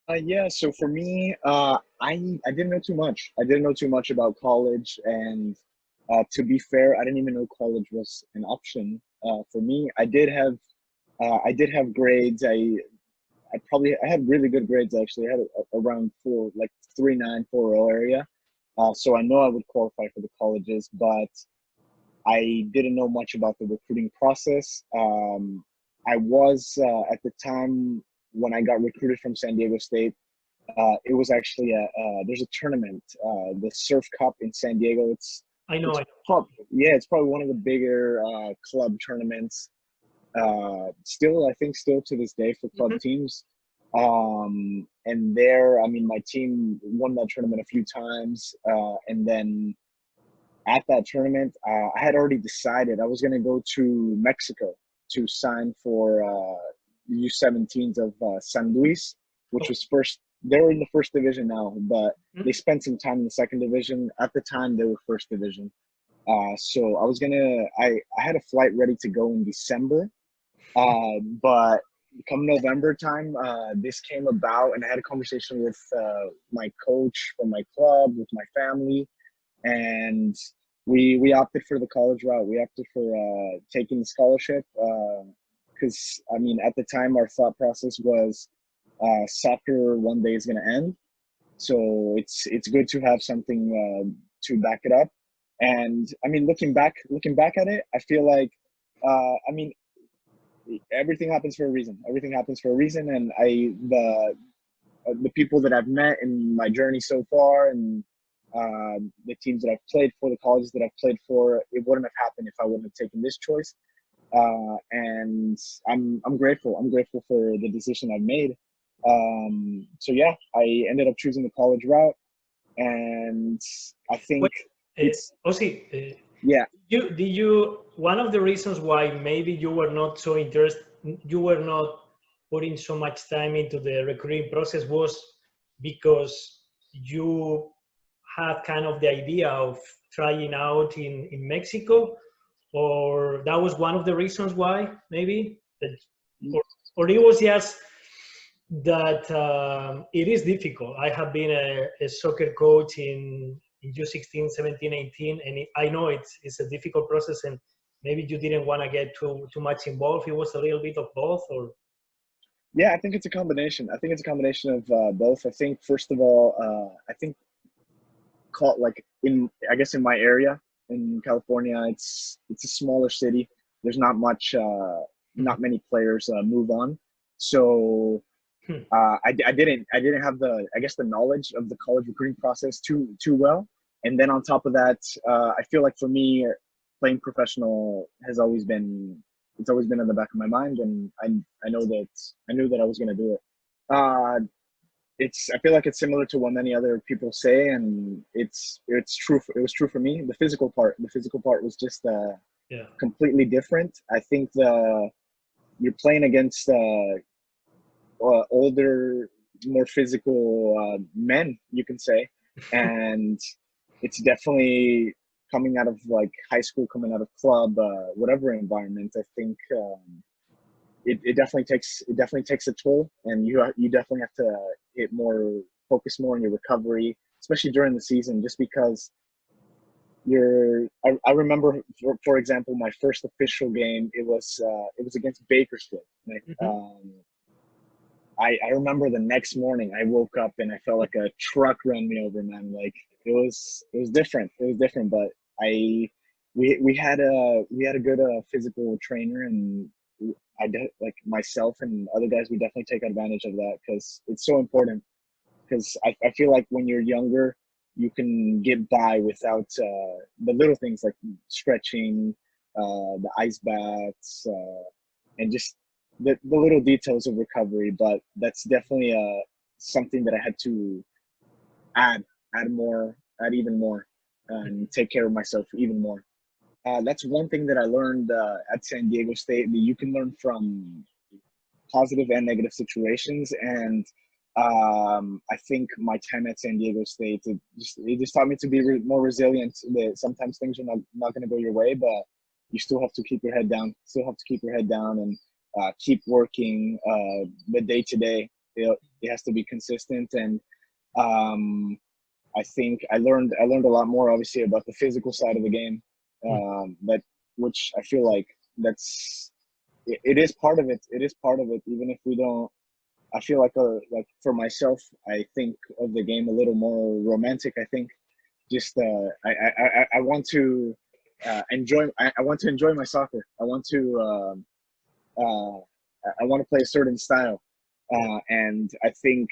Yeah, so for me, I didn't know too much. I didn't know too much about college, and to be fair, I didn't even know college was an option. For me, I did have grades. I had really good grades actually. I had around four, like 3.9, 4.0 area. So I know I would qualify for the colleges, but I didn't know much about the recruiting process. I was at the time when I got recruited from San Diego State. It was actually there's a tournament, the SurfCup in San Diego. I know. It's it's probably one of the bigger club tournaments. Still, I think still to this day for club Mhm. teams. And there, I mean, my team won that tournament a few times, and then at that tournament, I had already decided I was going to go to Mexico to sign for U17s of San Luis, which was first. They're in the first division now, but they Mhm. spent some time in the second division. At the time, they were first division. So I had a flight ready to go in December, but come November time, this came about, and I had a conversation with my coach from my club, with my family, and we opted for the college route. We opted for taking the scholarship because I mean at the time our thought process was soccer one day is going to end, so it's good to have something to back it up. And I mean looking back at it, I feel like I mean everything happens for a reason. Everything happens for a reason, and the people that I've met in my journey so far, and the teams that I've played for, the colleges that I've played for, it wouldn't have happened if I wouldn't have taken this choice. And I'm grateful. I'm grateful for the decision I've made. So yeah, I ended up choosing the college route, and I think Wait, it's Ozzy, yeah. one of the reasons why maybe you were not so interested, you were not putting so much time into the recruiting process was because you had kind of the idea of trying out in Mexico, or that was one of the reasons why maybe that, or it was just that it is difficult. I have been a soccer coach in U16, 17, 18, and I know it's a difficult process, and maybe you didn't want to get too much involved. It was a little bit of both, or Yeah, I think it's a combination. I think it's a combination of both. I think first of all, I think like in I guess in my area in California, it's a smaller city. There's not many players move on, so I didn't have the I guess the knowledge of the college recruiting process too well. And then on top of that, I feel like for me, playing professional has always been it's always been in the back of my mind, and I know that I knew that I was going to do it. Uh, I feel like it's similar to what many other people say, and it's true. It was true for me. The physical part was just yeah. completely different. I think you're playing against older, more physical men, you can say, and it's definitely coming out of like high school, coming out of club, whatever environment. I think it definitely takes a toll, and you definitely have to focus more on your recovery, especially during the season, just because I remember, for example, my first official game. It was against Bakersfield. Mhm. I remember the next morning I woke up and I felt like a truck ran me over, man. Like it was different. It was different, but I we had a good physical trainer, and like myself and other guys, we definitely take advantage of that because it's so important. Because I feel like when you're younger, you can get by without the little things like stretching, the ice baths, and just the little details of recovery. But that's definitely something that I had to add, add even more, and take care of myself even more. That's one thing that I learned at San Diego State, that you can learn from positive and negative situations. And I think my time at San Diego State, it just taught me to be more resilient. That sometimes things are not going to go your way, but you still have to keep your head down. Still have to keep your head down and keep working the day to day. It has to be consistent. And I think I learned a lot more, obviously, about the physical side of the game. Which I feel like it is part of it. It is part of it, even if we don't. I feel like for myself, I think of the game a little more romantic. I think just I want to enjoy. I want to enjoy my soccer. I want to play a certain style, and I think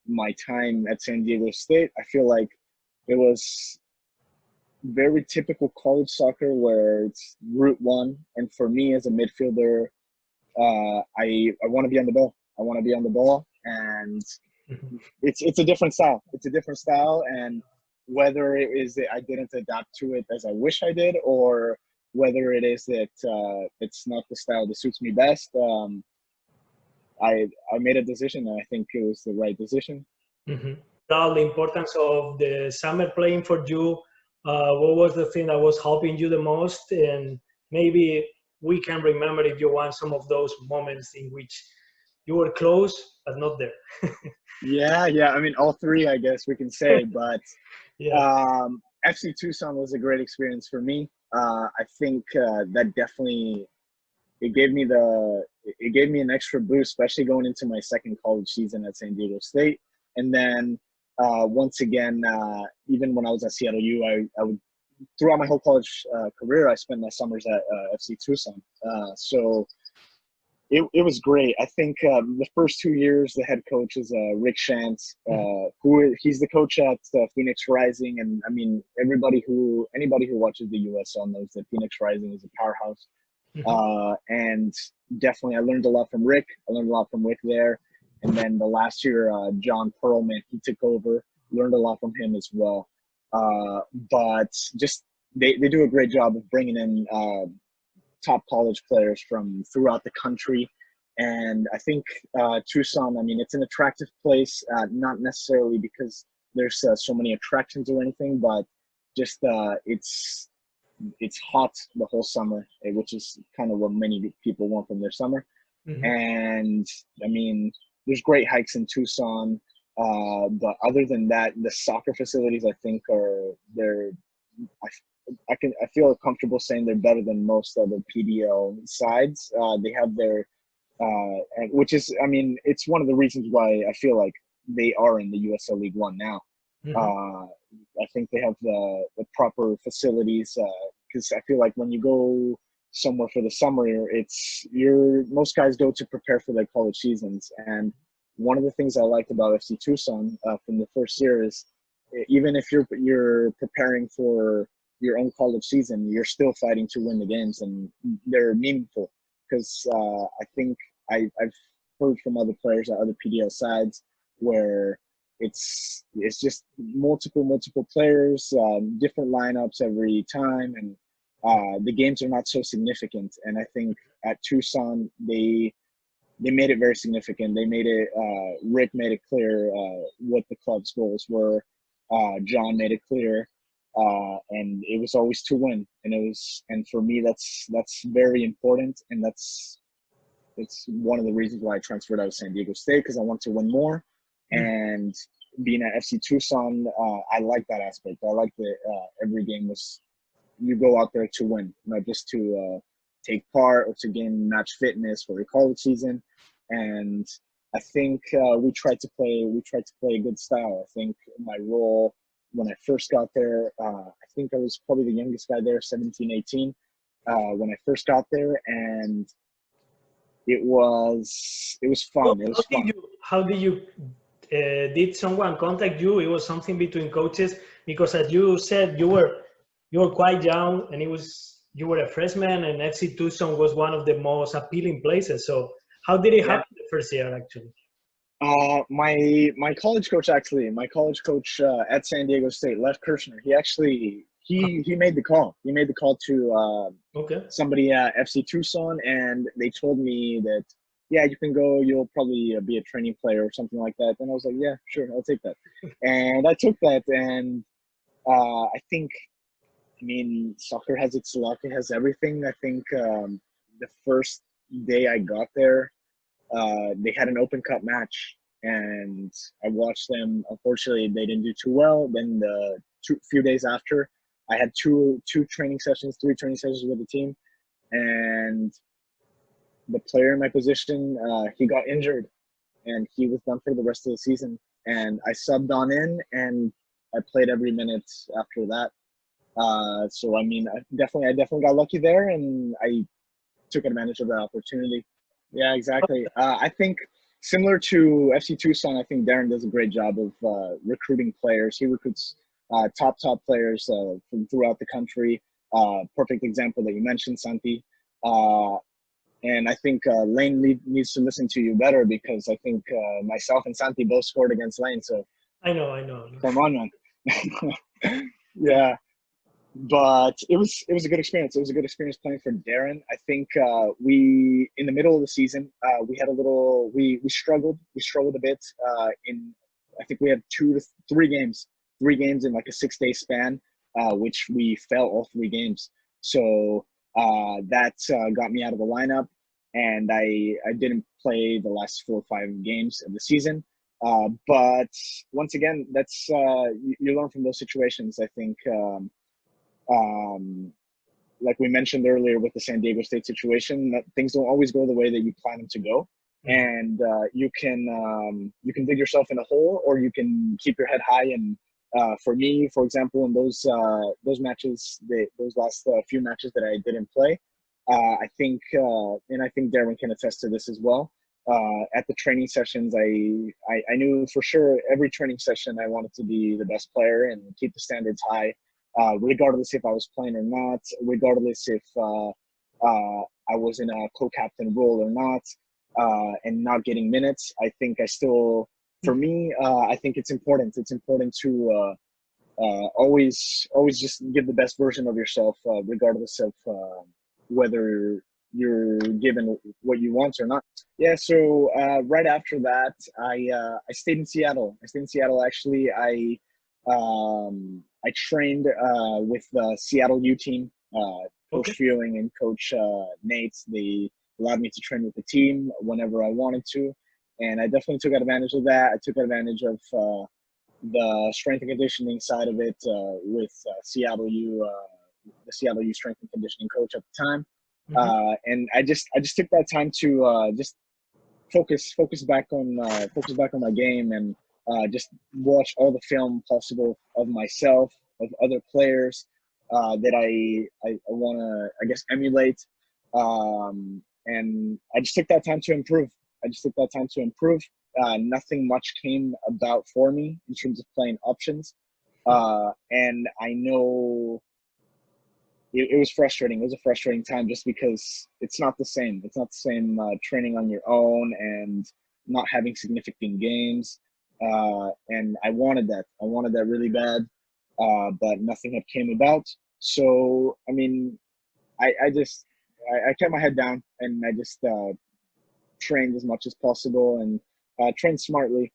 my time at San Diego State, I feel like it was very typical college soccer where it's route one, and for me as a midfielder, I want to be on the ball. I want to be on the ball, and it's a different style. It's a different style, and whether it is that I didn't adapt to it as I wish I did, or whether it is that it's not the style that suits me best, I made a decision, and I think it was the right decision. All the importance of the summer playing for you. What was the thing that was helping you the most? And maybe we can remember, if you want, some of those moments in which you were close but not there. Yeah. I mean, all three, I guess we can say. But yeah. FCTucson was a great experience for me. I think that definitely it gave me an extra boost, especially going into my second college season at San Diego State. And then once again, even when I was at Seattle U, I would, throughout my whole college career, I spent my summers at FCTucson. So it was great. I think the first 2 years, the head coach is Rick Shantz, he's the coach at Phoenix Rising. And I mean, anybody who watches the USL knows that Phoenix Rising is a powerhouse. And definitely I learned a lot from Rick. There. And then the last year, John Perlman, he took over, learned a lot from him as well. But just they do a great job of bringing in top college players from throughout the country. And I think Tucson, I mean, it's an attractive place, not necessarily because there's so many attractions or anything, but just it's hot the whole summer, which is kind of what many people want from their summer. And I mean, there's great hikes in Tucson, but other than that, the soccer facilities, I think, I feel comfortable saying they're better than most other PDL sides. They have their, which is, I mean, it's one of the reasons why I feel like they are in the USL League One now. I think they have the proper facilities, because I feel like when you go somewhere for the summer, most guys go to prepare for their college seasons. And one of the things I liked about FCTucson from the first year is, even if you're preparing for your own college season, you're still fighting to win the games, and they're meaningful. Because I think I've heard from other players at other PDL sides where it's just multiple players, different lineups every time, and the games are not so significant. And I think at Tucson, they made it very significant. They made it, Rick made it clear what the club's goals were. John made it clear, and it was always to win. And for me, that's very important. And it's one of the reasons why I transferred out of San Diego State, because I want to win more. And being at FCTucson, I like that aspect. I like that every game you go out there to win, not just to take part or to gain match fitness for your college season. And I think we tried to play a good style. I think my role when I first got there, I think I was probably the youngest guy there, 17, 18, when I first got there, and it was fun. How did you did someone contact you? It was something between coaches, because as you said, you were quite young, and you were a freshman, and FCTucson was one of the most appealing places. So how did it happen the first year, actually? My college coach at San Diego State, Les Kirshner, he made the call. He made the call to somebody at FCTucson, and they told me that, yeah, you can go. You'll probably be a training player or something like that. And I was like, yeah, sure, I'll take that. And I took that, and I think, I mean, soccer has its luck. It has everything. I think the first day I got there, they had an Open Cup match, and I watched them. Unfortunately, they didn't do too well. Then the few days after, I had three training sessions with the team, and the player in my position, he got injured, and he was done for the rest of the season. And I subbed on in, and I played every minute after that. So I mean, I definitely got lucky there, and I took advantage of that opportunity. Yeah, exactly. I think similar to FCTucson, I think Darren does a great job of recruiting players. He recruits top players from throughout the country. Perfect example that you mentioned, Santi. And I think Lane needs to listen to you better, because I think myself and Santi both scored against Lane. So I know. come on, man. Yeah. But it was a good experience. It was a good experience playing for Darren. I think we, in the middle of the season, we had a little, we struggled a bit. I think we had 2 to 3 games in like a 6-day span, which we fell all 3 games. So that got me out of the lineup, and I didn't play the last 4 or 5 games of the season. But once again, that's you learn from those situations. I think. Like we mentioned earlier with the San Diego State situation, that things don't always go the way that you plan them to go, and you can dig yourself in a hole, or you can keep your head high. And for me, for example, in those matches, those last few matches that I didn't play, I think, and I think Darren can attest to this as well. At the training sessions, I knew for sure every training session I wanted to be the best player and keep the standards high. Regardless if I was playing or not, regardless if I was in a co-captain role or not, and not getting minutes. I think I still, for me, I think it's important. It's important to always just give the best version of yourself, regardless of whether you're given what you want or not. Yeah. So right after that, I stayed in Seattle. Actually. I trained with the Seattle U team, Coach Feeling and Coach Nate. They allowed me to train with the team whenever I wanted to, and I definitely took advantage of that. I took advantage of the strength and conditioning side of it with Seattle U, the Seattle U strength and conditioning coach at the time, and I just took that time to just focus back on my game, and just watch all the film possible of myself, of other players that I want to, I guess, emulate. And I just took that time to improve. Nothing much came about for me in terms of playing options. And I know it was frustrating. It was a frustrating time, just because it's not the same. It's not the same training on your own and not having significant games. And I wanted that. Really bad, but nothing had came about. So, I mean, I kept my head down, and I just trained as much as possible, and trained smartly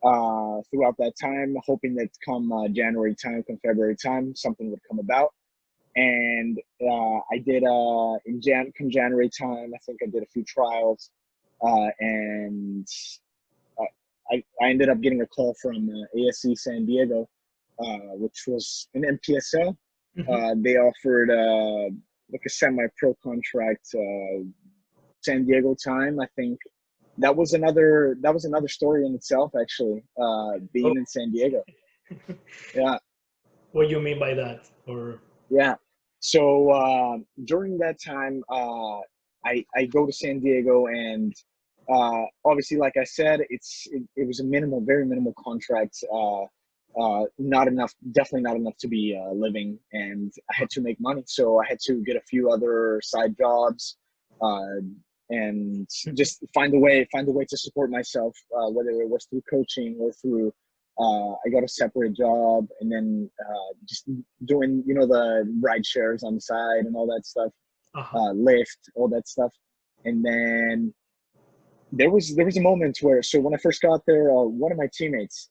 throughout that time, hoping that come January time, come February time, something would come about. And I did come January time, I think I did a few trials, and I ended up getting a call from ASCSanDiego, which was an NPSL. They offered like a semi-pro contract, San Diego time. I think that was another story in itself, actually, being in San Diego. Yeah. What do you mean by that? Or yeah. So during that time, I go to San Diego, and obviously, like I said, it was a very minimal contract. Not enough, definitely not enough to be living, and I had to make money. So I had to get a few other side jobs, and just find a way to support myself, whether it was through coaching or through I got a separate job, and then just doing, the ride shares on the side and all that stuff, Lyft, all that stuff. And then there was a moment where, so when I first got there, one of my teammates,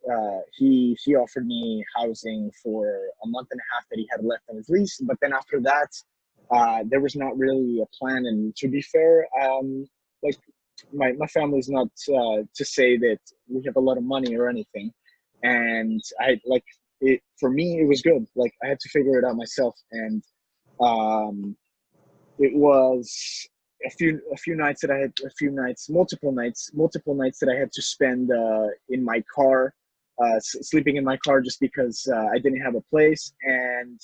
he offered me housing for a month and a half that he had left on his lease. But then after that, there was not really a plan. And to be fair, like my family's not to say that we have a lot of money or anything. And I like it for me. It was good. Like I had to figure it out myself, and it was multiple nights that I had to spend in my car, sleeping in my car just because I didn't have a place, and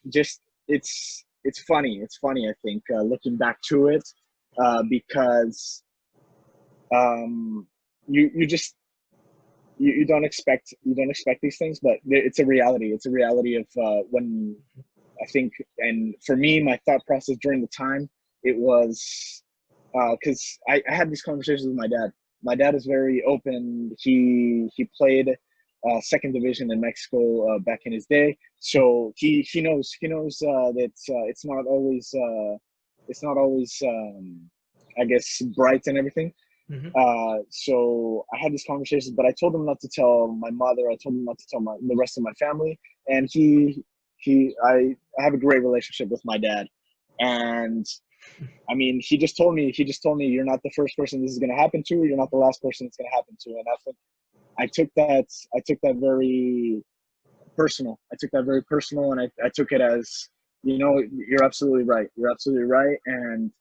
just it's funny. It's funny, I think, looking back to it, because you just you don't expect these things, but it's a reality. It's a reality of when I think, and for me, my thought process during the time, it was because I had these conversations with my dad. My dad is very open. He played second division in Mexico back in his day, so he knows that it's not always I guess bright and everything. So I had these conversations, but I told him not to tell my mother. I told him not to tell the rest of my family, and I have a great relationship with my dad, and I mean, he just told me, you're not the first person this is going to happen to. You're not the last person it's going to happen to. And I took that very personal. And I took it as, you're absolutely right. You're absolutely right. And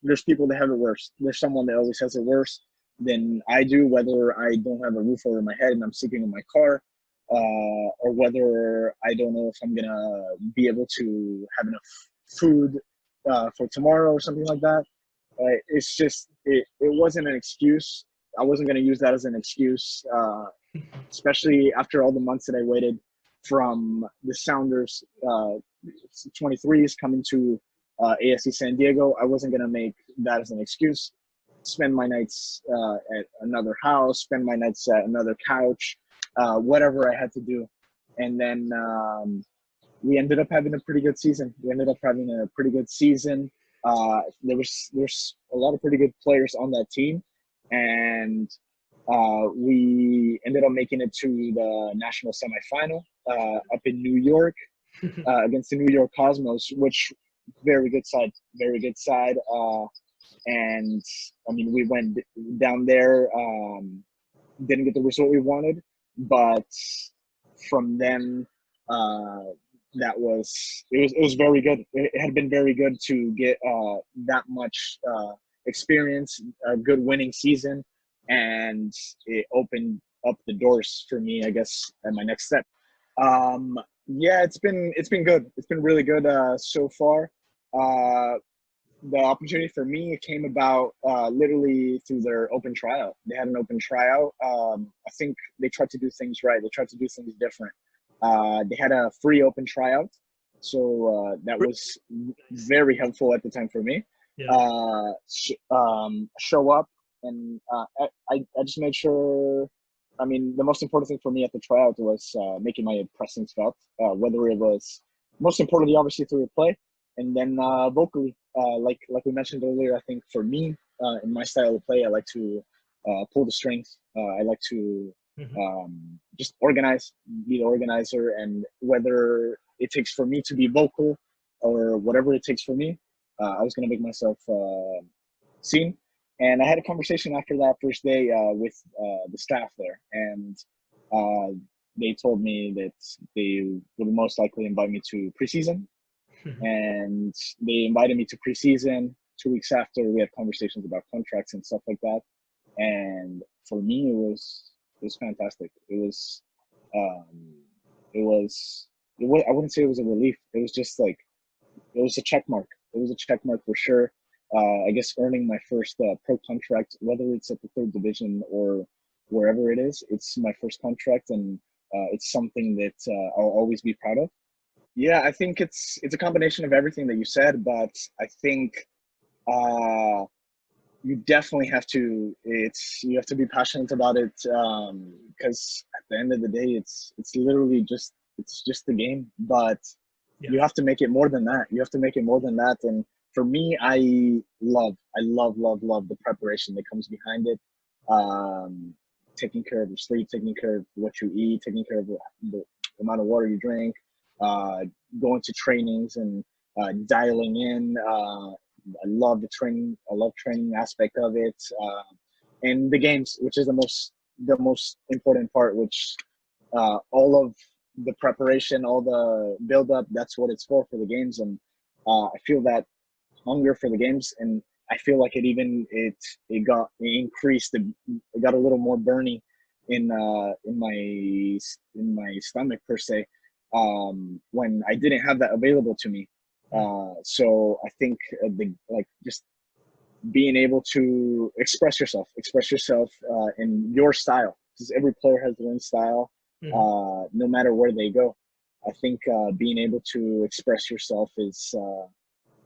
there's people that have it worse. There's someone that always has it worse than I do, whether I don't have a roof over my head and I'm sleeping in my car, or whether I don't know if I'm gonna be able to have enough food for tomorrow or something like that. It's just it wasn't an excuse. I wasn't gonna use that as an excuse, especially after all the months that I waited from the Sounders 23s coming to ASCSanDiego. I wasn't gonna make that as an excuse. Spend my nights at another house, spend my nights at another couch, whatever I had to do. And then we ended up having a pretty good season. There's a lot of pretty good players on that team, and we ended up making it to the national semifinal up in New York against the New York Cosmos, which very good side. And I mean, we went down there, didn't get the result we wanted, but from then it was very good. It had been very good to get that much experience, a good winning season, and it opened up the doors for me, I guess, at my next step. Yeah, it's been good. It's been really good so far. The opportunity for me came about literally through their open tryout. They had an open tryout. I think they tried to do things right. They tried to do things different. They had a free open tryout, so that was very helpful at the time for me. Yeah. Show up, and I just made sure. I mean, the most important thing for me at the tryout was making my presence felt, whether it was most importantly, obviously, through play, and then vocally. Like we mentioned earlier, I think for me, in my style of play, I like to pull the strings. I like to just organize, be the organizer, and whether it takes for me to be vocal or whatever it takes for me, I was going to make myself seen. And I had a conversation after that first day with the staff there, and they told me that they would most likely invite me to preseason. And they invited me to preseason. 2 weeks after, we had conversations about contracts and stuff like that. And for me, it was fantastic. I wouldn't say it was a relief. It was just like, it was a check mark. It was a check mark for sure. I guess earning my first pro contract, whether it's at the third division or wherever it is, it's my first contract, and it's something that I'll always be proud of. Yeah, I think it's a combination of everything that you said, but I think you definitely have to be passionate about it, because at the end of the day, it's literally just the game, but you have to make it more than that. And for me, I love the preparation that comes behind it. Taking care of your sleep, taking care of what you eat, taking care of the amount of water you drink, going to trainings and dialing in, I love the training. I love training aspect of it, and the games, which is the most important part. Which all of the preparation, all the build up, that's what it's for the games. And I feel that hunger for the games, and I feel like it increased. It got a little more burning in my stomach per se, when I didn't have that available to me. So I think just being able to express yourself in your style, because every player has their own style, no matter where they go. I think being able to express yourself is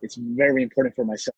it's very important for myself.